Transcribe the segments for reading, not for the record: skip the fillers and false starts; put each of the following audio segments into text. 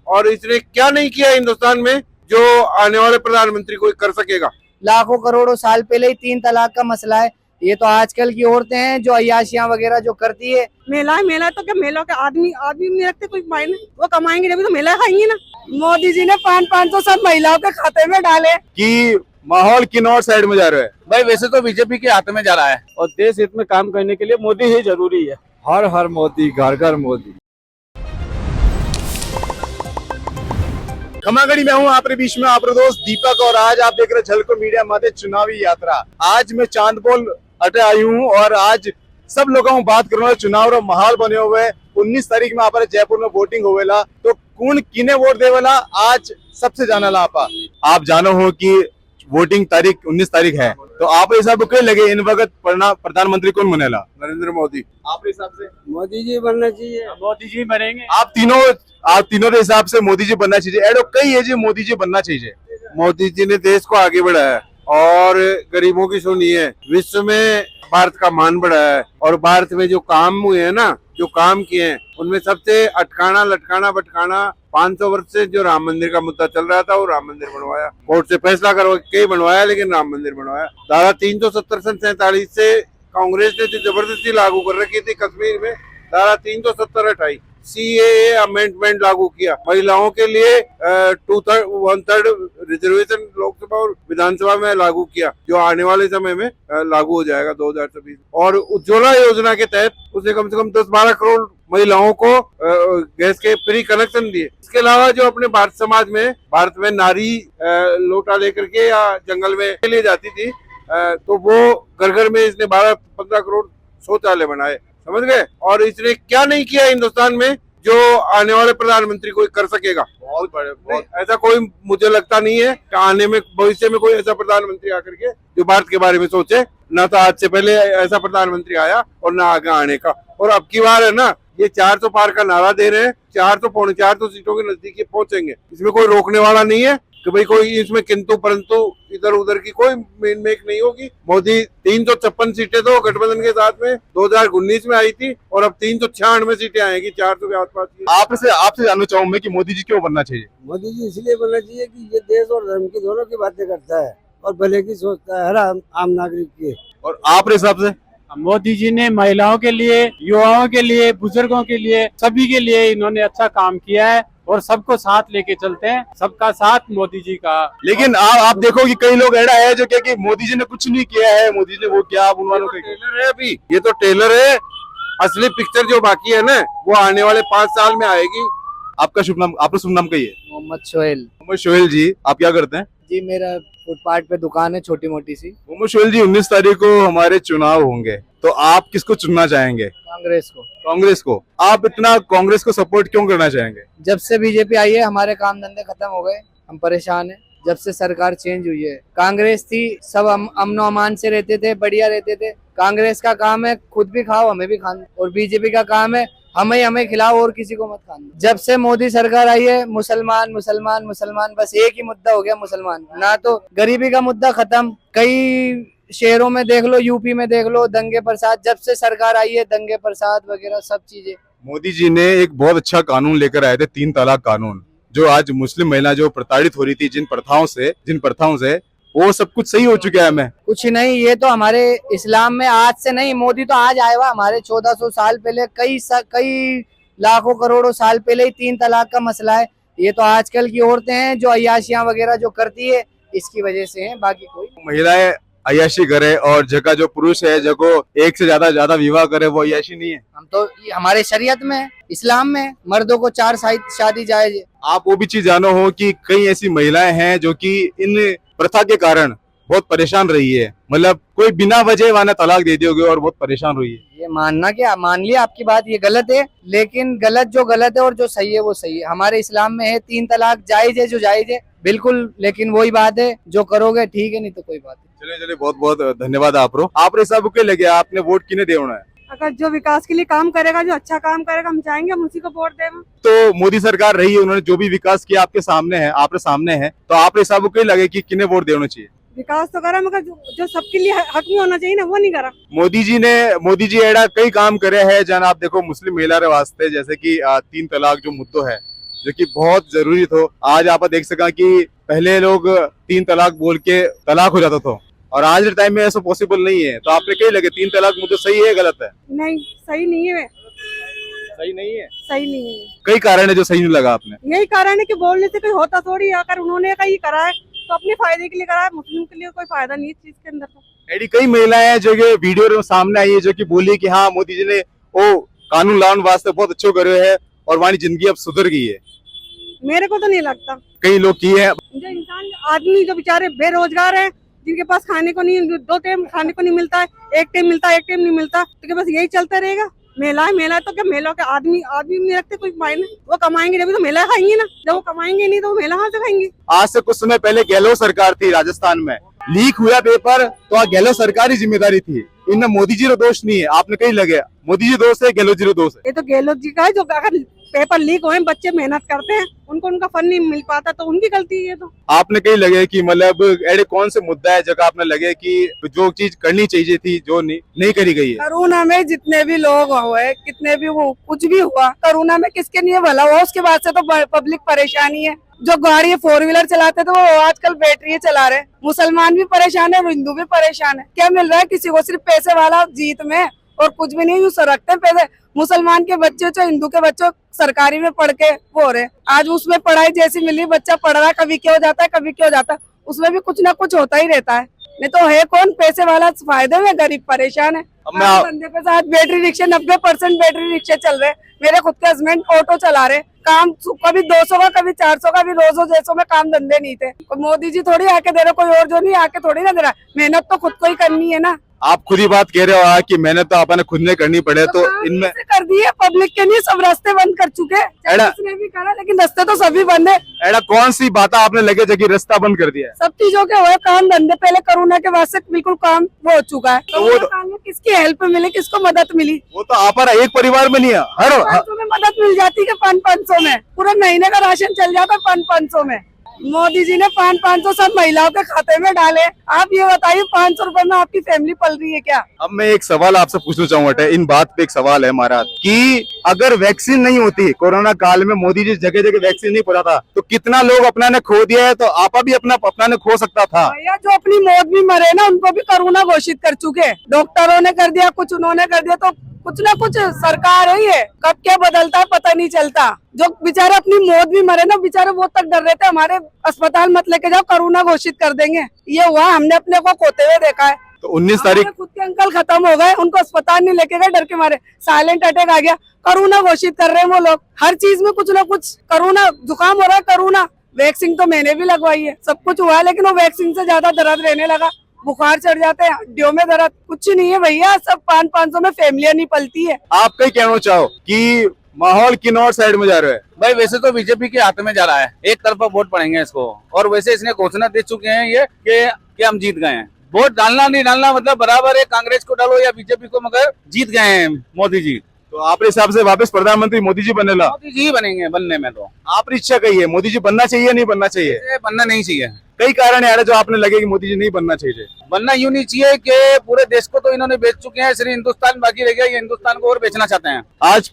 और इसने क्या नहीं किया हिंदुस्तान में जो आने वाले प्रधानमंत्री कोई कर सकेगा। लाखों करोड़ों साल पहले ही 3 तलाक का मसला है। ये तो आजकल की औरतें हैं जो अय्याशियां वगैरह जो करती है। मेला है, मेला है तो क्या मेला के आदमी नहीं रखते कोई मायने, वो कमाएंगे जब तो मेला खाएंगे ना। मोदी जी ने 500 सब महिलाओं के खाते में डाले कि माहौल किन और साइड में जा रहा है। भाई वैसे तो बीजेपी के हाथ में जा रहा है और देश हित में काम करने के लिए मोदी ही जरूरी है। हर हर मोदी, घर घर मोदी। खमागड़ी में हूँ आपके बीच में आपके दोस्त दीपक और आज आप देख रहे झलको मीडिया माते चुनावी यात्रा। आज मैं चांदपोल अटे आई हूँ और आज सब लोगों को बात करूंगा चुनाव रो माहौल बने हुए 19 तारीख में आप जयपुर में वोटिंग होवेला तो कौन किने वोट देवेला आज सबसे जाना ला आप जानो हो कि वोटिंग तारीख 19 तारीख है तो आप हिसाब कई लगे इन वक्त प्रधानमंत्री कौन बनेला। नरेंद्र मोदी। आप हिसाब से मोदी जी बनना चाहिए। मोदी जी बनेंगे। आप तीनों के हिसाब से मोदी जी बनना चाहिए। एडो कई है जी मोदी जी बनना चाहिए। मोदी जी ने देश को आगे बढ़ाया और गरीबों की सुनी है, विश्व में भारत का मान बढ़ाया है और भारत में जो काम हुए हैं ना, जो काम किए हैं उनमें सबसे अटकाना लटकाना भटकाना 500 वर्ष से जो राम मंदिर का मुद्दा चल रहा था वो राम मंदिर बनवाया, कोर्ट से फैसला करवा के बनवाया लेकिन राम मंदिर बनवाया। धारा 370 सन 47 से कांग्रेस ने जो जबरदस्ती लागू कर रखी थी कश्मीर में, धारा 370 हटाई, CAA अमेंडमेंट लागू किया, महिलाओं के लिए 1/3 रिजर्वेशन लोकसभा और विधानसभा में लागू किया जो आने वाले समय में लागू हो जाएगा 2026। और उज्ज्वला योजना के तहत उसने कम से कम 10-12 करोड़ महिलाओं को गैस के फ्री कनेक्शन दिए। इसके अलावा जो अपने भारत में नारी लोटा लेकर के या जंगल में ले जाती थी तो वो घर घर में इसने 12-15 करोड़ शौचालय बनाए, समझ गए। और इसने क्या नहीं किया हिंदुस्तान में जो आने वाले प्रधानमंत्री कोई कर सकेगा। बहुत बड़े ऐसा कोई मुझे लगता नहीं है कि आने में भविष्य में कोई ऐसा प्रधानमंत्री आकर के जो भारत के बारे में सोचे। ना तो आज से पहले ऐसा प्रधानमंत्री आया और ना आगे आने का। और अब की बार है ना, ये 400 पार का नारा दे रहे हैं, 400 पौने 400 सीटों के नजदीक पहुंचेंगे। इसमें कोई रोकने वाला नहीं है कि भाई कोई इसमें किंतु परंतु इधर उधर की कोई मेक नहीं होगी। मोदी 356 सीटें तो गठबंधन के साथ में 2019 में आई थी और अब 396 सीटें आएगी 400 के आसपास की। आपसे जानना चाहूँ मैं कि मोदी जी क्यों बनना चाहिए। मोदी जी इसलिए बनना चाहिए कि ये देश और धर्म की दोनों की बातें करता है और भले की सोचता है हर आम नागरिक की। और आप हिसाब से मोदी जी ने महिलाओं के लिए, युवाओं के लिए, बुजुर्गों के लिए, सभी के लिए इन्होंने अच्छा काम किया है और सबको साथ लेके चलते हैं, सबका साथ मोदी जी का। लेकिन आप देखो कि कई लोग ऐसा है जो क्या कि मोदी जी ने कुछ नहीं किया है, मोदी जी ने वो किया, आप उन ट्रेलर है अभी, ये तो ट्रेलर है। असली पिक्चर जो बाकी है ना वो आने वाले 5 साल में आएगी। आपका शुभ नाम, आपका शुभ नाम क्या है। मोहम्मद सोहेल। मोहम्मद सोहेल जी, आप क्या करते हैं। जी मेरा फुटपाथ पे दुकान है छोटी मोटी सी। मोहम्मद सोहेल जी 19 तारीख को हमारे चुनाव होंगे तो आप किसको चुनना चाहेंगे। कांग्रेस को। कांग्रेस को। आप इतना कांग्रेस को सपोर्ट क्यों करना चाहेंगे। जब से बीजेपी आई है हमारे काम धंधे खत्म हो गए, हम परेशान हैं। जब से सरकार चेंज हुई है, कांग्रेस थी सब अमनो अमान से रहते थे, बढ़िया रहते थे। कांग्रेस का काम है खुद भी खाओ हमें भी खाना, और बीजेपी का काम है हमें खिलाओ और किसी को मत खाना। जब से मोदी सरकार आई है मुसलमान मुसलमान मुसलमान, बस एक ही मुद्दा हो गया मुसलमान, ना तो गरीबी का मुद्दा खत्म। कई शहरों में देख लो, यूपी में देख लो, दंगे प्रसाद। जब से सरकार आई है दंगे प्रसाद वगैरह सब चीजें। मोदी जी ने एक बहुत अच्छा कानून लेकर आए थे, 3 तलाक कानून, जो आज मुस्लिम महिला जो प्रताड़ित हो रही थी जिन प्रथाओं से वो सब कुछ सही हो चुका है। हमें कुछ नहीं, ये तो हमारे इस्लाम में आज से नहीं, मोदी तो आज आया हुआ, हमारे 1400 साल पहले कई लाखों करोड़ों साल पहले ही 3 तलाक का मसला है। ये तो आजकल की औरतें हैं जो अय्याशियां वगैरह जो करती है इसकी वजह से है, बाकी कोई। महिलाएं अय्याशी करे और जगह जो पुरुष है जगो एक से ज्यादा विवाह करे वो अय्याशी नहीं है। हम तो हमारे शरीयत में, इस्लाम में मर्दों को 4 शादी जायज है। आप वो भी चीज जानो हो कि कई ऐसी महिलाएं हैं जो कि इन प्रथा के कारण बहुत परेशान रही है, मतलब कोई बिना वजह वाला तलाक दे दियोगे और बहुत परेशान हुई है। ये मानना क्या, मान लिया आपकी बात, ये गलत है, लेकिन गलत है और जो सही है वो सही है। हमारे इस्लाम में है 3 तलाक जायज है, जो जायज है बिल्कुल, लेकिन वही बात है जो करोगे ठीक है, नहीं तो कोई बात नहीं। चलिए बहुत बहुत धन्यवाद आप सब के लगे आपने वोट किने देना है। अगर जो विकास के लिए काम करेगा, जो अच्छा काम करेगा, हम चाहेंगे हम उसी को वोट दें। तो मोदी सरकार रही है, उन्होंने जो भी विकास किया आपके सामने है तो आप सब के लगे कि किन्हें वोट देना चाहिए। विकास तो करा मगर जो सबके लिए हक में होना चाहिए ना वो नहीं करा। मोदी जी एड़ा कई काम करे हैं जन आप देखो मुस्लिम महिला रे वास्ते, जैसे कि 3 तलाक जो मुद्दो है जो कि बहुत जरूरी थो। आज आप देख सका कि पहले लोग 3 तलाक बोल के तलाक हो जाता था और आज के टाइम में ऐसा पॉसिबल नहीं है। तो आपने क्या लगे 3 तलाक मुझे सही है गलत है? नहीं, सही नहीं है। सही नहीं है। सही नहीं है। कई कारण है जो सही नहीं लगा आपने। यही कारण है कि बोलने से कोई होता थोड़ी है। अगर उन्होंने कहीं करा है तो अपने फायदे के लिए करा है, मुस्लिम के लिए कोई फायदा नहीं है इस चीज के अंदर। तो ऐडी कई महिलाएं हैं जो कि वीडियो में सामने आई है जो कि बोली कि हाँ मोदी जी ने वो कानून लाने वास्ते बहुत अच्छो करे है और हमारी जिंदगी अब सुधर गई है। मेरे को तो नहीं लगता। कई लोग किए हैं। जो इंसान आदमी जो बेचारे बेरोजगार है, जिनके पास खाने को नहीं, 2 टाइम खाने को नहीं मिलता है, 1 टाइम मिलता है, 1 टाइम नहीं मिलता, तो क्या बस यही चलता रहेगा? महिलाएं तो क्या महिलाओं के आदमी नहीं रखते कोई मायने? वो कमाएंगे जब तो महिला खाएंगी ना, जब वो कमाएंगे नहीं तो वो महिला कहाँ से खाएंगी? आज से कुछ समय पहले गहलोत सरकार थी राजस्थान में, लीक हुआ पेपर तो गहलोत सरकार की जिम्मेदारी थी। इनमें मोदी जी का दोष नहीं है। आपने कहीं लगे मोदी जी दोष है गहलोत जी का दोष है? ये तो गहलोत जी का है। जो अगर पेपर लीक हुए, बच्चे मेहनत करते हैं, उनको उनका फंड नहीं मिल पाता तो उनकी गलती है। तो आपने कहीं लगे कि मतलब ऐसे कौन से मुद्दा है जगह आपने लगे कि जो चीज करनी चाहिए थी जो नहीं करी गई है? कोरोना में जितने भी लोग हुए, कितने भी वो कुछ भी हुआ, कोरोना में किसके लिए भला हुआ? उसके बाद से तो पब्लिक परेशानी है। जो गाड़ी 4 व्हीलर चलाते थे वो आजकल बैटरी चला रहे। मुसलमान भी परेशान है और हिंदू भी परेशान है। क्या मिल रहा है किसी को? सिर्फ पैसे वाला जीत में और कुछ भी नहीं। यूँ रखते हैं पैसे। मुसलमान के बच्चे जो हिंदू के बच्चों सरकारी में पढ़ के वो हो रहे, आज उसमें पढ़ाई जैसी मिली, बच्चा पढ़ रहा, कभी क्या हो जाता है, कभी क्या हो जाता है, उसमें भी कुछ ना कुछ होता ही रहता है। नहीं तो है कौन पैसे वाला फायदे में, गरीब परेशान है। बंदे के साथ बैटरी रिक्शा 90% बैटरी रिक्शे चल रहे। मेरे खुद के हस्बैंड ऑटो चला रहे, काम कभी 200 का, कभी 400 का, भी रोजो जैसों में काम धंधे नहीं थे। मोदी जी थोड़ी आके दे रहे, कोई और जो नहीं आके थोड़ी ना दे रहा। मेहनत तो खुद को ही करनी है ना। आप खुद ही बात कह रहे हो कि मेहनत तो आपने खुद ने करनी पड़े, तो इनमें कर दी है। पब्लिक के लिए सब रास्ते बंद कर चुके, उसने भी करा, लेकिन रास्ते तो सभी बंद है। ऐसा कौन सी बात आपने लगे जगह रास्ता बंद कर दिया है? सब चीजों के हुए काम धंधे। पहले कोरोना के बाद से बिल्कुल काम वो हो चुका है। तो वो काम में किसकी हेल्प मिली, किसको मदद मिली? वो तो आप एक परिवार में नहीं है, हर 500 में मदद मिल जाती है। 500 में पूरे महीने का राशन चल जाता है। 500 में मोदी जी ने 500 सब महिलाओं के खाते में डाले। आप ये बताइए 500 रुपए में आपकी फैमिली पल रही है क्या? अब मैं एक सवाल आपसे पूछना चाहूंगा, इन बात पे एक सवाल है हमारा कि अगर वैक्सीन नहीं होती कोरोना काल में, मोदी जी जगह जगह वैक्सीन नहीं पड़ा था, तो कितना लोग अपना ने खो दिया है, तो आप भी अपना ने खो सकता था। भैया जो अपनी मौत भी मरे ना, उनको भी कोरोना घोषित कर चुके। डॉक्टरों ने कर दिया कुछ, उन्होंने कर दिया, तो कुछ ना कुछ सरकार ही है। कब क्या बदलता है पता नहीं चलता। जो बेचारे अपनी मौत भी मरे ना, बेचारे वो तक डर रहे थे हमारे अस्पताल मत लेके जाओ, कोरोना घोषित कर देंगे। ये हुआ, हमने अपने को खोते हुए देखा है। तो 19 तारीख खुद के अंकल खत्म हो गए, उनको अस्पताल नहीं लेके गए, डर के मारे। साइलेंट अटैक आ गया, कोरोना घोषित कर रहे हैं वो लोग। हर चीज में कुछ ना कुछ कोरोना, जुकाम हो रहा है कोरोना, वैक्सीन तो मैंने भी लगवाई है, सब कुछ हुआ है, लेकिन वो वैक्सीन से ज्यादा दर्द रहने लगा, बुखार चढ़ जाते हैं, हड्डियों में दर्द। कुछ नहीं है भैया, सब 500 में फैमिलियां नहीं पलती है। आप कहीं कहना चाहो कि माहौल किन और साइड में जा रहा है? भाई वैसे तो बीजेपी के हाथ में जा रहा है, एक तरफा वोट पड़ेंगे इसको। और वैसे इसने घोषणा दे चुके हैं ये कि हम जीत गए हैं। वोट डालना नहीं डालना मतलब बराबर है, कांग्रेस को डालो या बीजेपी को, मगर जीत गए हैं मोदी जी। तो आपके हिसाब से वापस प्रधानमंत्री मोदी जी बनेगा? मोदी जी ही बनेंगे, बनने में तो। आपकी इच्छा कही है मोदी जी बनना चाहिए नहीं बनना चाहिए? ये बनना नहीं चाहिए। कई कारण है जो आपने लगे कि मोदी जी नहीं बनना चाहिए। बनना यूं नहीं चाहिए कि पूरे देश को तो इन्होंने बेच चुके हैं, सिर्फ हिंदुस्तान बाकी रह गया। ये हिंदुस्तान को और बेचना चाहते हैं। आज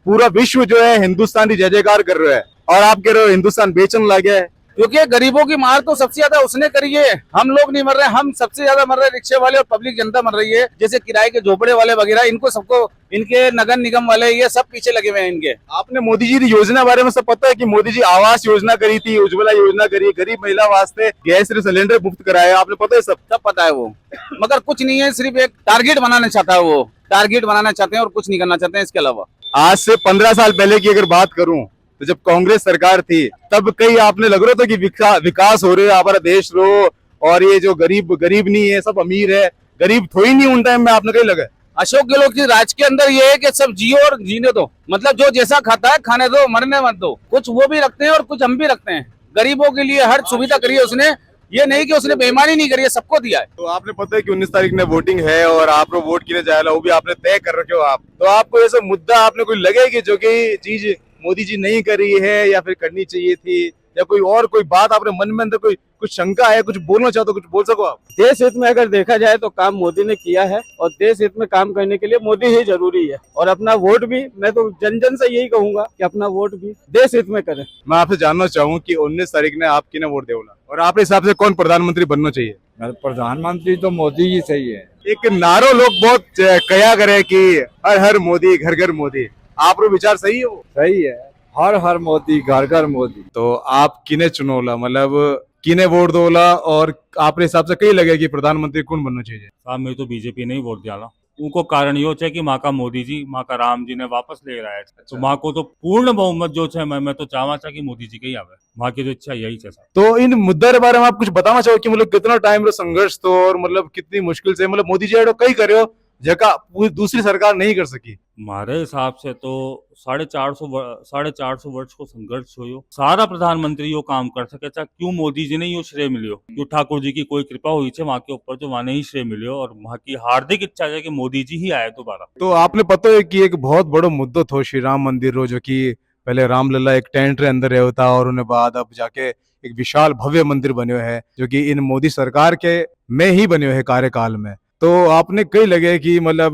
पूरा विश्व जो है हिंदुस्तान की जय जयकार कर रहा है और आप कह रहे हो हिंदुस्तान बेचने लगे है। क्योंकि गरीबों की मार तो सबसे ज्यादा उसने करी है। हम लोग नहीं मर रहे, हम सबसे ज्यादा मर रहे, रिक्शे वाले और पब्लिक जनता मर रही है। जैसे किराए के झोपड़े वाले वगैरह, इनको सबको, इनके नगर निगम वाले, ये सब पीछे लगे हुए हैं इनके। आपने मोदी जी की योजना बारे में सब पता है कि मोदी जी आवास योजना करी थी, उज्ज्वला योजना करी, गरीब महिला वास्ते गैस सिलेंडर मुफ्त कराया, आपने पता है? सब पता है वो, मगर कुछ नहीं है, सिर्फ एक टारगेट बनाना चाहता है वो। टारगेट बनाना चाहते हैं और कुछ नहीं करना चाहते हैं इसके अलावा। आज से 15 साल पहले की अगर बात करूं तो जब कांग्रेस सरकार थी तब कई आपने लग रहा था कि विकास हो रहा है हमारा देश रो, और ये जो गरीब नहीं है सब अमीर है, गरीब थो ही नहीं उन टाइम में, आपने कहीं लगा? अशोक गहलोत की राज के अंदर ये है कि सब जियो और जीने दो, मतलब जो जैसा खाता है खाने दो, मरने मत दो। कुछ वो भी रखते हैं और कुछ हम भी रखते हैं। गरीबों के लिए हर सुविधा करी है उसने, ये नहीं कि उसने बेईमानी नहीं करी है, सबको दिया है। तो आपने पता है कि 19 तारीख में वोटिंग है और आप लोग वोट किने जाएगा वो भी आपने तय कर रखे हो आप, तो आपको ऐसा मुद्दा आपने कोई लगे कि जो कि चीज मोदी जी नहीं करी है या फिर करनी चाहिए थी या कोई और कोई बात आपने मन में अंदर कोई कुछ शंका है, कुछ बोलना चाहते हो, कुछ बोल सको आप। देश हित में अगर देखा जाए तो काम मोदी ने किया है और देश हित में काम करने के लिए मोदी ही जरूरी है। और अपना वोट भी मैं तो जन जन से यही कहूंगा कि अपना वोट भी देश हित में करें। मैं आपसे जानना चाहूँ कि 19 तारीख ने आप किने वोट देवला और आपके हिसाब से कौन प्रधानमंत्री बनना चाहिए? प्रधानमंत्री तो मोदी जी सही है। एक नारो लोग बहुत कया करे कि हर हर मोदी घर घर मोदी, आप विचार सही है वो? सही है, हर हर मोदी घर घर मोदी। तो आप किने चुनोला, मतलब किने वोट दोला और आपके हिसाब से कई लगे कि प्रधानमंत्री कौन बनना चाहिए? साहब मैं तो बीजेपी नहीं वोट दिया। उनको कारण यो है कि माँ का मोदी जी, माँ का राम जी ने वापस ले रहा है। तो माँ को तो पूर्ण बहुमत जो है, मैं तो चाहवा कि मोदी जी के ही आवे। माँ की तो इच्छा यही है साहब। तो इन मुद्दे के बारे में आप कुछ बताना चाहो कि मतलब कितना टाइम रो संघर्ष तो और मतलब कितनी मुश्किल से मतलब मोदी जी एडो कई करे जगह पूरी दूसरी सरकार नहीं कर सकी? हमारे हिसाब से तो 450 वर्ष को संघर्ष हो। सारा प्रधानमंत्री यो काम कर सके चाहे क्यों मोदी जी ने यो श्रेय मिलियो, क्यों ठाकुर जी की कोई कृपा हुई है वहाँ के ऊपर जो वहाँ ही श्रेय मिलियो और वहाँ की हार्दिक इच्छा है कि मोदी जी ही आए दोबारा। तो आपने पता है कि एक बहुत बड़ो मुद्दो थो श्री राम मंदिर रो, जो कि पहले रामलला एक टेंट रे अंदर रहो था और उन्हें बाद अब जाके एक विशाल भव्य मंदिर बनो है जो कि इन मोदी सरकार के में ही बनो है कार्यकाल में। तो आपने कई लगे कि मतलब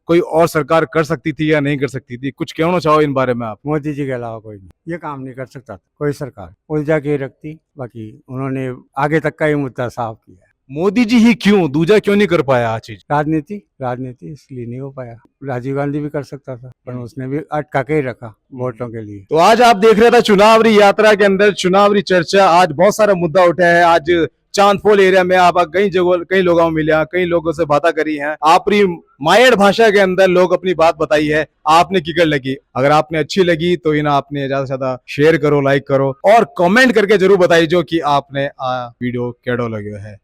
कोई और सरकार कर सकती थी या नहीं कर सकती थी, कुछ कहना चाहो इन बारे में आप? मोदी जी के अलावा कोई नहीं ये काम नहीं कर सकता था, कोई सरकार उलझा के रखती। बाकी उन्होंने आगे तक का ही मुद्दा साफ किया है। मोदी जी ही क्यों, दूजा क्यों नहीं कर पाया आज चीज? राजनीति इसलिए नहीं हो पाया। राजीव गांधी भी कर सकता था पर उसने भी अटका के ही रखा वोटों के लिए। तो आज आप देख रहे थे चुनावी यात्रा के अंदर चुनावी चर्चा, आज बहुत सारा मुद्दा उठा है। आज चांदफोल एरिया में आप कई जगह कई लोगों को मिले, कई लोगों से बातें करी हैं, आपरी मायड़ भाषा के अंदर लोग अपनी बात बताई है। आपने की कर लगी? अगर आपने अच्छी लगी तो इन्हें आपने ज्यादा से ज्यादा शेयर करो, लाइक करो और कमेंट करके जरूर बताइए जो कि आपने वीडियो केडो लगे है।